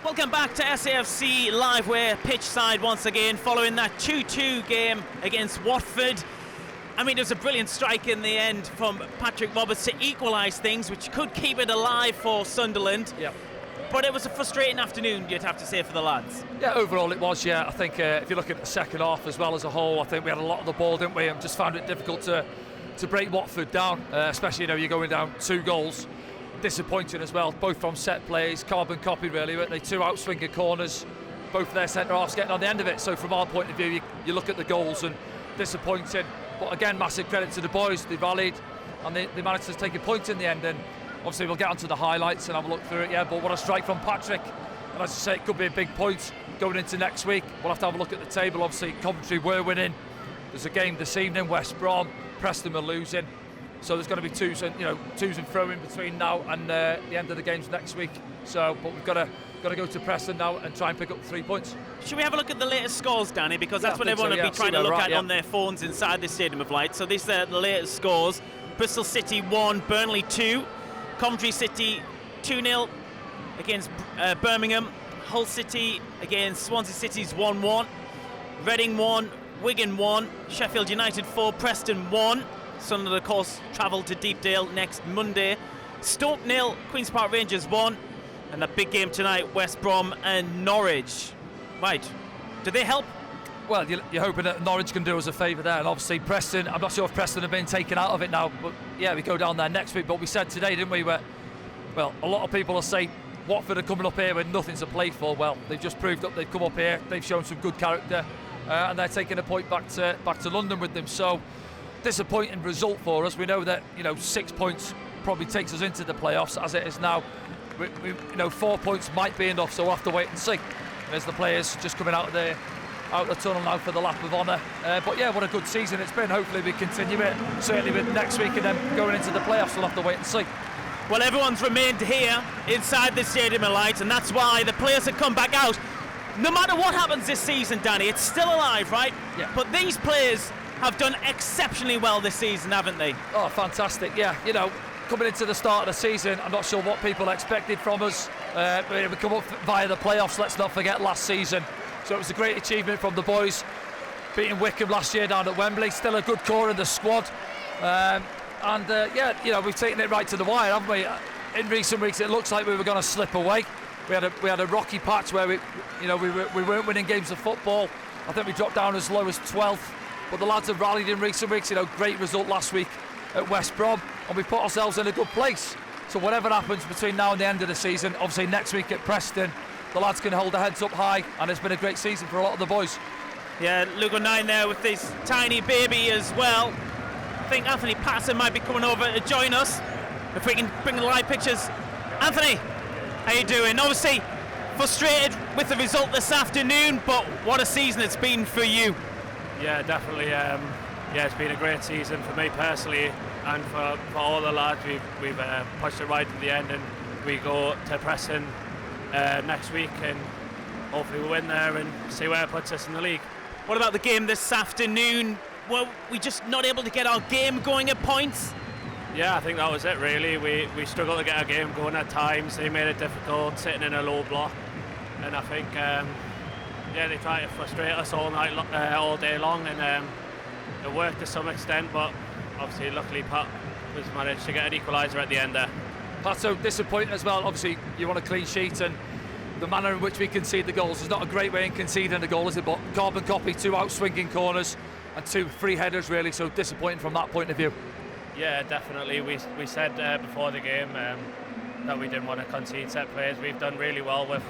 Welcome back to SAFC Live. We're pitch side once again following that 2-2 game against Watford. I mean, there's a brilliant strike in the end from Patrick Roberts to equalise things, which could keep it alive for Sunderland. Yep. But it was a frustrating afternoon, you'd have to say, for the lads. Yeah, overall it was, yeah. I think if you look at the second half as well as a whole, I think we had a lot of the ball, didn't we? And just found it difficult to break Watford down, especially, you're going down 2 goals. Disappointing as well, both from set plays, carbon copy really, weren't they? 2 outswinger corners, both their centre-halves getting on the end of it. So from our point of view, you look at the goals and disappointing. But again, massive credit to the boys, they rallied and they managed to take a point in the end. And obviously we'll get onto the highlights and have a look through it, yeah, but what a strike from Patrick. And as I say, it could be a big point going into next week. We'll have to have a look at the table. Obviously Coventry were winning. There's a game this evening, West Brom, Preston were losing. So there's going to be twos and fro in between now and the end of the games next week. So, but we've got to go to Preston now and try and pick up 3 points. Should we have a look at the latest scores, Danny? Because that's what everyone will be trying to look at on their phones inside the Stadium of Light. So these are the latest scores. Bristol City 1, Burnley 2. Coventry City 2-0 against Birmingham. Hull City against Swansea City's 1-1. Reading 1, Wigan 1. Sheffield United 4, Preston 1. Sunderland, of course, travel to Deepdale next Monday. Stoke 0, Queen's Park Rangers 1. And that big game tonight, West Brom and Norwich. Right, do they help? Well, you're hoping that Norwich can do us a favour there. And obviously Preston, I'm not sure if Preston have been taken out of it now. But yeah, we go down there next week. But we said today, didn't we, well, a lot of people will say Watford are coming up here with nothing to play for. Well, they've just proved up they've come up here. They've shown some good character. And they're taking a point back to London with them. So, disappointing result for us. We know that 6 points probably takes us into the playoffs as it is now. 4 points might be enough, so we'll have to wait and see. There's the players just coming out of the tunnel now for the lap of honour. But yeah, what a good season it's been. Hopefully we continue it, certainly with next week, and then going into the playoffs we'll have to wait and see. Well, everyone's remained here inside the Stadium of Light, and that's why the players have come back out. No matter what happens this season, Danny, it's still alive, right? Yeah. But these players have done exceptionally well this season, haven't they? Oh, fantastic, yeah. Coming into the start of the season, I'm not sure what people expected from us. We come up via the playoffs, let's not forget last season. So it was a great achievement from the boys, beating Wickham last year down at Wembley. Still a good core in the squad. We've taken it right to the wire, haven't we? In recent weeks, it looks like we were going to slip away. We had a rocky patch where we weren't winning games of football. I think we dropped down as low as 12th. But the lads have rallied in recent weeks. Great result last week at West Brom, and we put ourselves in a good place. So whatever happens between now and the end of the season, obviously next week at Preston, the lads can hold their heads up high, and it's been a great season for a lot of the boys. Yeah, Luke O'Nien there with his tiny baby as well. I think Anthony Patterson might be coming over to join us, if we can bring the live pictures. Anthony, how you doing? Obviously frustrated with the result this afternoon, but what a season it's been for you. Yeah, definitely. It's been a great season for me personally, and for all the lads. We've pushed it right to the end, and we go to Preston next week, and hopefully we'll win there and see where it puts us in the league. What about the game this afternoon? Were we just not able to get our game going at points? Yeah, I think that was it really. We struggled to get our game going at times. They made it difficult, sitting in a low block, and I think they tried to frustrate us all day long, and it worked to some extent, but obviously luckily Pat was managed to get an equaliser at the end there. That's so disappointing as well. Obviously you want a clean sheet, and the manner in which we concede the goals is not a great way in conceding a goal, is it? But carbon copy, 2 out-swinging corners and 2 free headers really, so disappointing from that point of view. Yeah, definitely. We said before the game that we didn't want to concede set plays. We've done really well with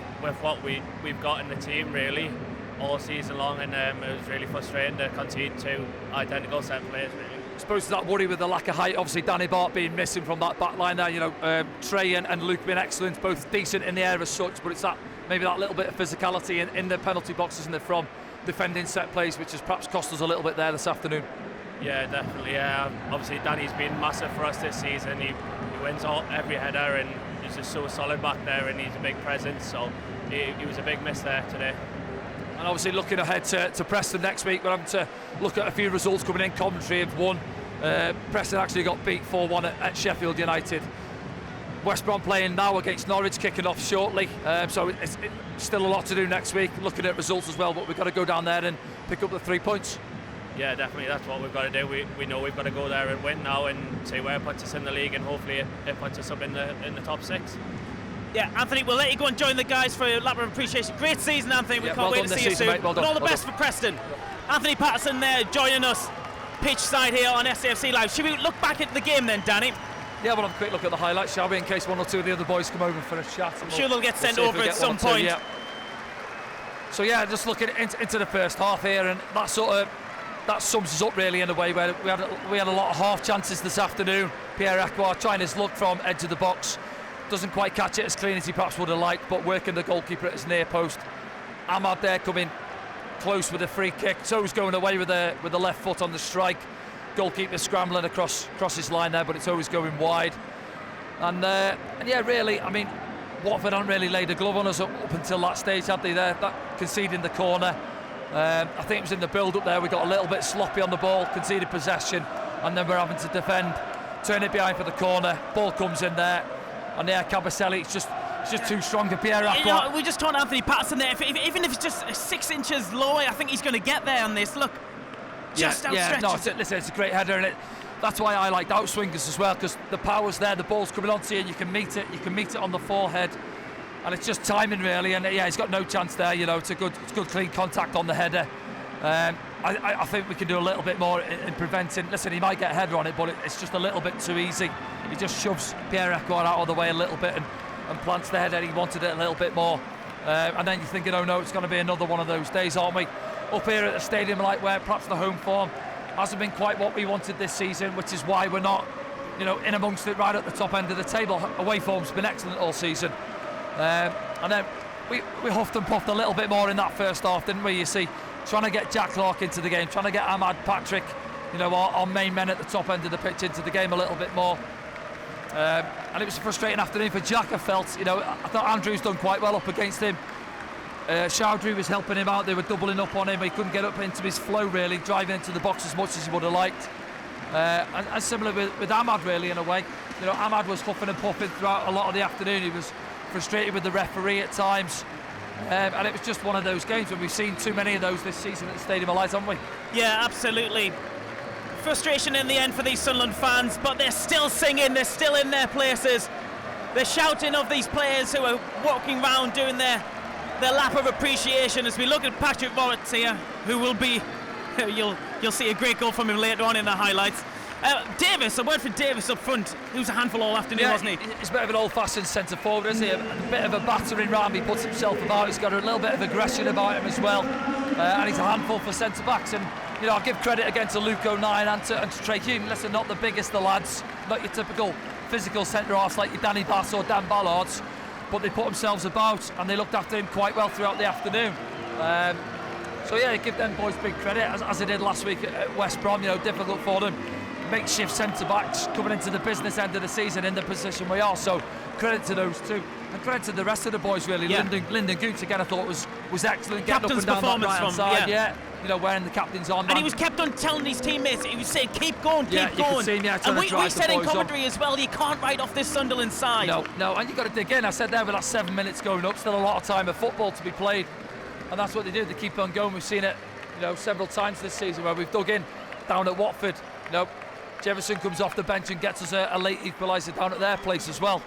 what we've got in the team really all season long, and it was really frustrating to concede 2 identical set plays really. I suppose that worry with the lack of height, obviously Danny Bart being missing from that back line there, Trey and Luke being excellent, both decent in the air as such, but it's maybe that little bit of physicality in the penalty boxes, isn't it, from defending set plays, which has perhaps cost us a little bit there this afternoon. Yeah, definitely. Yeah, obviously Danny's been massive for us this season. He wins every header, and he's just so solid back there, and he's a big presence, so he was a big miss there today. And obviously looking ahead to Preston next week, we're having to look at a few results coming in. Coventry have won. Preston actually got beat 4-1 at Sheffield United. West Brom playing now against Norwich, kicking off shortly. So it's still a lot to do next week, looking at results as well, but we've got to go down there and pick up the 3 points. Yeah, definitely, that's what we've got to do. We know we've got to go there and win now and see where it puts us in the league, and hopefully it puts us up in the top 6. Yeah, Anthony, we'll let you go and join the guys for a lap of appreciation. Great season, Anthony. We can't wait to see you soon. Well and all the best for Preston. Anthony Patterson there joining us pitch side here on SAFC Live. Should we look back at the game then, Danny? Yeah, we'll have a quick look at the highlights, shall we, in case one or two of the other boys come over for a chat. I'm sure they'll get sent over at some point. Yeah. So yeah, just looking into the first half here, and that sums us up really in a way, where we had a lot of half chances this afternoon. Pierre Acquard trying his luck from edge of the box, doesn't quite catch it as clean as he perhaps would have liked, but working the goalkeeper at his near post. Ahmad there coming close with a free kick, so he's going away with the left foot on the strike. Goalkeeper scrambling across his line there, but it's always going wide. And yeah, really, I mean, Watford haven't really laid a glove on us up until that stage, have they? That conceding the corner. I think it was in the build-up there, we got a little bit sloppy on the ball, conceded possession, and then we're having to defend, turn it behind for the corner. Ball comes in there, and yeah, Cabaselli, it's just too strong for Pierre Acquard. You know, we just told Anthony Patterson there, even if it's just 6 inches lower, I think he's going to get there on this. Look, just outstretched. Yeah, no, listen, it's a great header, and that's why I like outswingers as well, because the power's there, the ball's coming onto you, and you can meet it on the forehead, and it's just timing really. And yeah, he's got no chance there. You know, it's good clean contact on the header. I think we can do a little bit more in preventing. Listen, he might get a header on it, but it's just a little bit too easy. He just shoves Pierre Acquard out of the way a little bit and plants the header. He wanted it a little bit more, and then you're thinking, oh no, it's going to be another one of those days, aren't we? Up here at the stadium, like where perhaps the home form hasn't been quite what we wanted this season, which is why we're not, you know, in amongst it right at the top end of the table. Away form's been excellent all season, and then we huffed and puffed a little bit more in that first half, didn't we? You see, trying to get Jack Clark into the game, trying to get Ahmad, Patrick, you know, our main men at the top end of the pitch into the game a little bit more. And it was a frustrating afternoon for Jack, I felt. You know, I thought Andrew's done quite well up against him. Chowdhury was helping him out, they were doubling up on him, he couldn't get up into his flow really, driving into the box as much as he would have liked. And similar with Ahmad really, in a way. You know, Ahmad was huffing and puffing throughout a lot of the afternoon. He was frustrated with the referee at times. And it was just one of those games, and we've seen too many of those this season at the Stadium of Light, haven't we? Yeah, absolutely. Frustration in the end for these Sunderland fans, but they're still singing, they're still in their places. They're shouting of these players who are walking around doing their lap of appreciation as we look at Patrick Moritz here, who will be, you'll see a great goal from him later on in the highlights. Davis, a word for Davis up front, who was a handful all afternoon, wasn't he? He's a bit of an old-fashioned centre forward, isn't he? A bit of a battering ram, he puts himself about, he's got a little bit of aggression about him as well, and he's a handful for centre-backs. And you know, I'll give credit again to Luke O'Nien and to Trey Hume. Listen, not the biggest of lads, not your typical physical centre-halves like your Danny Bass or Dan Ballards, but they put themselves about and they looked after him quite well throughout the afternoon. So yeah, give them boys big credit, as they did last week at West Brom. You know, difficult for them, makeshift centre-backs coming into the business end of the season in the position we are, so credit to those two. And credit to the rest of the boys really. Yeah. Lyndon Gooch again I thought was excellent, getting Captain's up and down that right-hand side. Yeah. You know, wearing the captain's armband. And he was kept on telling his teammates, he was saying, keep going, keep going. You could see him, and we said in commentary as well, you can't write off this Sunderland side. No, and you've got to dig in. I said there with that 7 minutes going up, still a lot of time of football to be played. And that's what they do, they keep on going. We've seen it, you know, several times this season where we've dug in down at Watford. You know, Jefferson comes off the bench and gets us a late equaliser down at their place as well.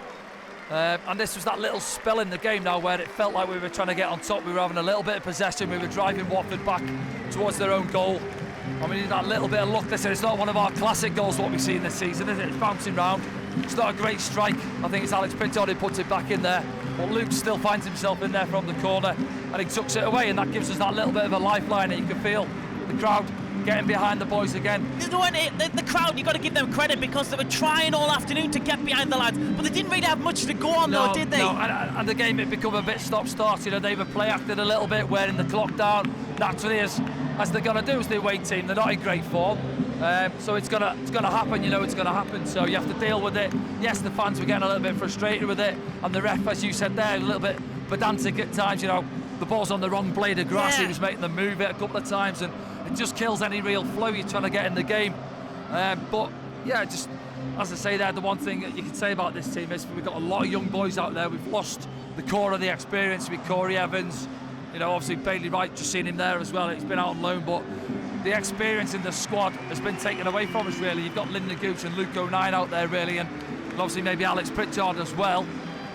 And this was that little spell in the game now where it felt like we were trying to get on top. We were having a little bit of possession, we were driving Watford back towards their own goal, and we needed that little bit of luck. Listen, it's not one of our classic goals what we've seen this season, is it? It's bouncing round, it's not a great strike. I think it's Alex Pinto who puts it back in there, but Luke still finds himself in there from the corner and he tucks it away, and that gives us that little bit of a lifeline, and you can feel the crowd getting behind the boys again. The crowd, you've got to give them credit because they were trying all afternoon to get behind the lads, but they didn't really have much to go on though, did they? No, and the game had become a bit stop-start. You know, they were play-acted a little bit, wearing the clock down naturally as they're going to do as the away team. They're not in great form, so it's gonna happen. You know, it's going to happen. So you have to deal with it. Yes, the fans were getting a little bit frustrated with it, and the ref, as you said there, a little bit pedantic at times. You know, the ball's on the wrong blade of grass. He was making them move it a couple of times, and it just kills any real flow you're trying to get in the game. But yeah, just as I say there, the one thing that you can say about this team is we've got a lot of young boys out there. We've lost the core of the experience with Corey Evans. Obviously Bailey Wright, just seen him there as well. He's been out on loan, but the experience in the squad has been taken away from us, really. You've got Lyndon Gooch and Luke O'Nien out there, really, and obviously maybe Alex Pritchard as well.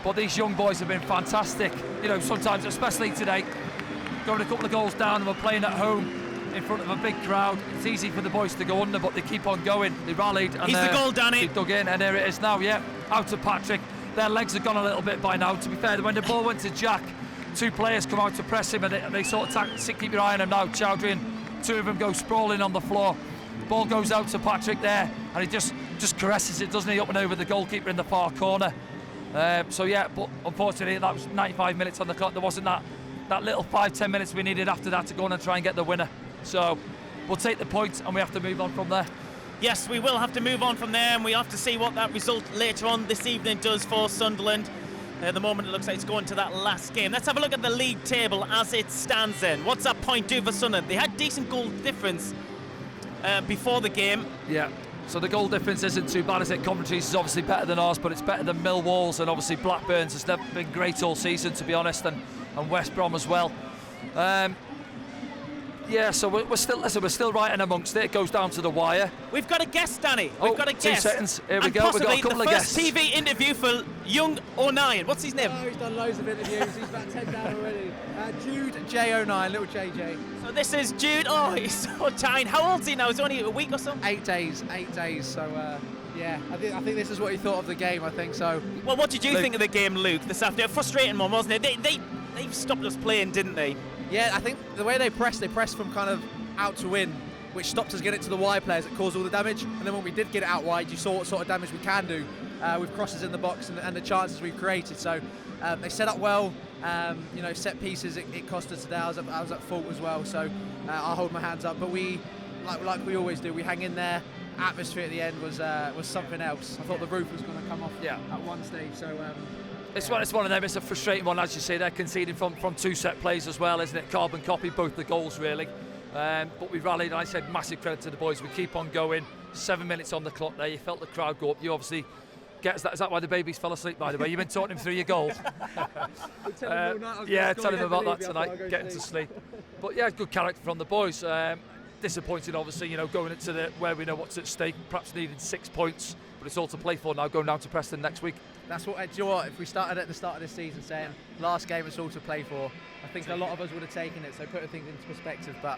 But these young boys have been fantastic. Sometimes, especially today, going a couple of goals down and we're playing at home in front of a big crowd. It's easy for the boys to go under, but they keep on going. They rallied and he's the goal, Danny. They dug in, and here it is now. Yeah, out to Patrick. Their legs have gone a little bit by now. To be fair, when the ball went to Jack, two players come out to press him, and they sort of keep your eye on him now. Chowdhury and two of them go sprawling on the floor. Ball goes out to Patrick there, and he just caresses it, doesn't he, up and over the goalkeeper in the far corner. But unfortunately that was 95 minutes on the clock. There wasn't that little 5-10 minutes we needed after that to go on and try and get the winner. So we'll take the point and we have to move on from there. Yes, we will have to move on from there, and we have to see what that result later on this evening does for Sunderland. At the moment it looks like it's going to that last game. Let's have a look at the league table as it stands then. What's that point do for Sunderland? They had decent goal difference before the game. Yeah, so the goal difference isn't too bad, is it? Coventry's is obviously better than ours, but it's better than Millwall's, and obviously Blackburn's has never been great all season, to be honest, and West Brom as well. So we're still right in amongst it. It goes down to the wire. We've got a guest, Danny. We've got a guest. 2 seconds. Here we go. We've got a couple of guests. The first TV interview for young O'Nien. What's his name? Oh, he's done loads of interviews. He's about 10 down already. Jude J09, little JJ. So this is Jude. Oh, he's so tiny. How old is he now? It's only a week or so? 8 days. So, I think this is what he thought of the game, I think so. Well, what did you think of the game, Luke, this afternoon? A frustrating one, wasn't it? They stopped us playing, didn't they? Yeah, I think the way they pressed from kind of out to in, which stopped us getting it to the wide players that caused all the damage. And then when we did get it out wide, you saw what sort of damage we can do with crosses in the box and the chances we've created. So they set up well. Set pieces, it cost us today. I was at fault as well, so I'll hold my hands up. But we, like we always do, we hang in there. Atmosphere at the end was something else. I thought the roof was going to come off at one stage. So. It's one of them. It's a frustrating one, as you say. They're conceding from 2 set plays as well, isn't it? Carbon copy both the goals, really. But we rallied, and I said massive credit to the boys. We keep on going. 7 minutes on the clock there. You felt the crowd go up. You obviously get that. Is that why the babies fell asleep, by the way? You've been talking him through your goals. Tell him about that tonight, getting to sleep. But yeah, good character from the boys. Disappointed, obviously, going into where we know what's at stake, perhaps needing 6 points, but it's all to play for now, going down to Preston next week. That's what, do you know what, if we started at the start of this season saying last game it's all to play for, I think a lot of us would have taken it, so putting things into perspective. But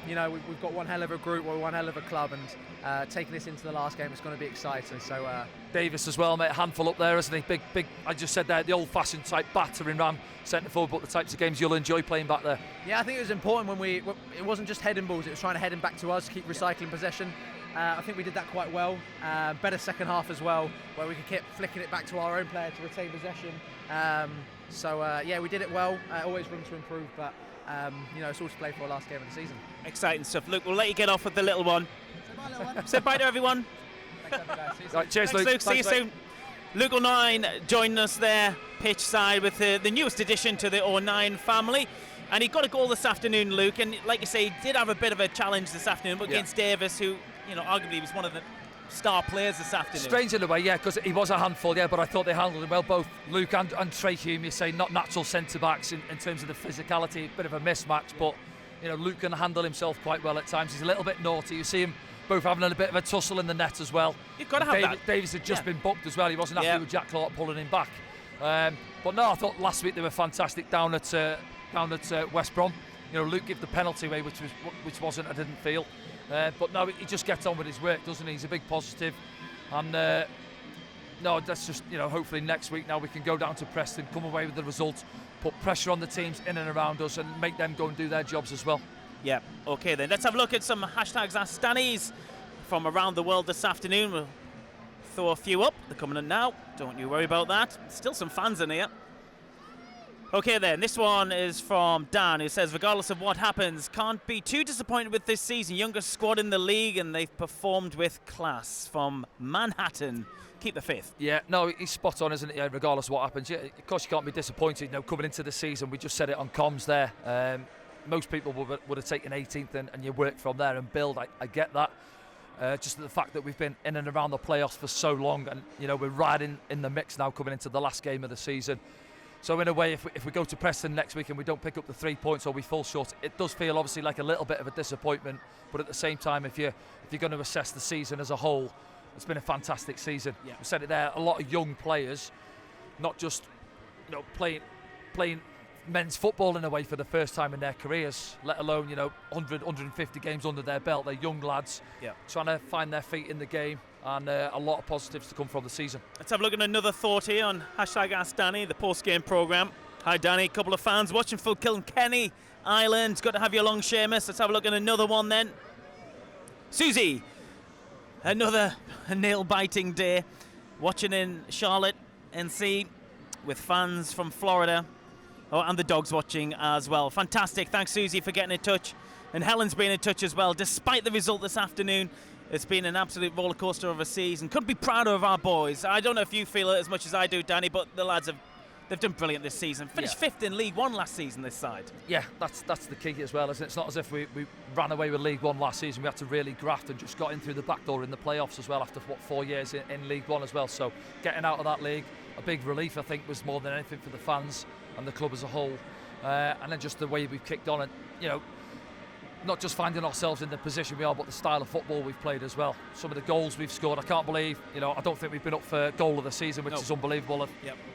we've got one hell of a group, we're one hell of a club, and taking this into the last game, it's going to be exciting. So Davis as well, mate, a handful up there, isn't he? Big. I just said there, the old-fashioned type battering ram centre forward, but the types of games you'll enjoy playing back there. Yeah, I think it was important when it wasn't just heading balls, it was trying to head them back to us, keep recycling possession. I think we did that quite well. Better second half as well, where we could keep flicking it back to our own player to retain possession. We did it well. Always room to improve, but it's all to play for our last game of the season. Exciting stuff. Luke, we'll let you get off with the little one. Say bye, little one. Say bye to everyone. Thanks, right, cheers, Thanks, Luke. See you mate. soon. Luke O'Nien joining us there, pitch side, with the newest addition to the O'Nien family. And he got a goal this afternoon, Luke, and like you say, he did have a bit of a challenge this afternoon, but against Davis, who, arguably was one of the star players this afternoon. Strange in a way, because he was a handful, but I thought they handled him well, both Luke and Trey Hume. You say not natural centre-backs in terms of the physicality, bit of a mismatch, but Luke can handle himself quite well at times. He's a little bit naughty. You see him both having a bit of a tussle in the net as well. You've got to have that. Davis had just been booked as well. He wasn't happy with Jack Clark pulling him back. But no, I thought last week they were fantastic down at West Brom. Luke gave the penalty away, which wasn't, I didn't feel. But no, he just gets on with his work, doesn't he? He's a big positive. And that's just, hopefully next week now we can go down to Preston, come away with the result, put pressure on the teams in and around us, and make them go and do their jobs as well. Yeah, okay then. Let's have a look at some hashtags Ask Danny's from around the world this afternoon. We'll throw a few up. They're coming in now. Don't you worry about that. Still some fans in here. Okay then, this one is from Dan, who says, regardless of what happens, can't be too disappointed with this season. Youngest squad in the league, and they've performed with class. From Manhattan. Keep the faith. Yeah, no, he's spot on, isn't he? Regardless of what happens. Yeah, of course you can't be disappointed. Coming into the season, we just said it on comms there. Most people would have taken 18th and you work from there and build. I get that. Just the fact that we've been in and around the playoffs for so long, and we're right in the mix now coming into the last game of the season. So in a way, if we go to Preston next week and we don't pick up the 3 points or we fall short, it does feel obviously like a little bit of a disappointment. But at the same time, if you're going to assess the season as a whole, it's been a fantastic season. Yeah. We said it there, a lot of young players, not just playing men's football in a way for the first time in their careers, let alone 100, 150 games under their belt. They're young lads trying to find their feet in the game, and a lot of positives to come from the season. Let's have a look at another thought here on #AskDanny, the post-game programme. Hi Danny, a couple of fans watching for Kilkenny Island. Good to have you along, Seamus. Let's have a look at another one then. Susie, another nail-biting day watching in Charlotte NC with fans from Florida. Oh, and the dogs watching as well. Fantastic. Thanks, Susie, for getting in touch. And Helen's been in touch as well. Despite the result this afternoon, it's been an absolute roller coaster of a season. Couldn't be prouder of our boys. I don't know if you feel it as much as I do, Danny, but the lads they've done brilliant this season. Finished 5th in League One last season, this side. Yeah, that's the key as well, isn't it? It's not as if we ran away with League One last season. We had to really graft and just got in through the back door in the playoffs as well after, 4 years in League One as well. So getting out of that league, a big relief, I think, was more than anything for the fans and the club as a whole. And then just the way we've kicked on and, not just finding ourselves in the position we are, but the style of football we've played as well. Some of the goals we've scored, I can't believe, I don't think we've been up for goal of the season, which is unbelievable.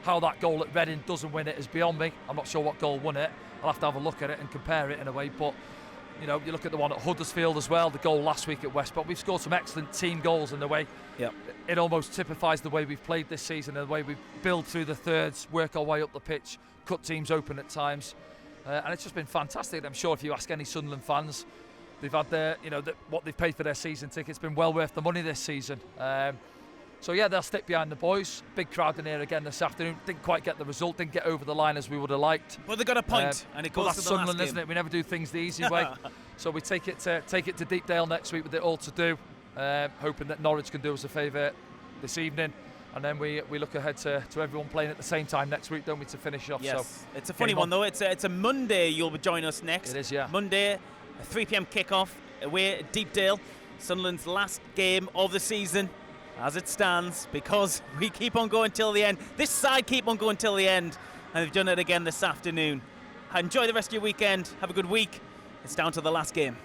How that goal at Reading doesn't win it is beyond me. I'm not sure what goal won it. I'll have to have a look at it and compare it in a way. But, you look at the one at Huddersfield as well, the goal last week at West Brom. We've scored some excellent team goals in the way. It almost typifies the way we've played this season and the way we build through the thirds, work our way up the pitch, cut teams open at times. And it's just been fantastic. I'm sure if you ask any Sunderland fans, they've had what they've paid for their season tickets been well worth the money this season. So yeah, they'll stick behind the boys. Big crowd in here again this afternoon. Didn't quite get the result, didn't get over the line as we would have liked. But they got a point, and it goes that's to the Sunderland, last isn't game. it? We never do things the easy way. So we take it to Deepdale next week with it all to do. Hoping that Norwich can do us a favour this evening. And then we look ahead to everyone playing at the same time next week, don't we, to finish off? Yes, so it's a funny one though. It's a Monday you'll be joining us next. It is, yeah. Monday, a 3 p.m. kickoff away at Deepdale. Sunderland's last game of the season as it stands, because we keep on going till the end. This side keep on going till the end, and they've done it again this afternoon. Enjoy the rest of your weekend. Have a good week. It's down to the last game.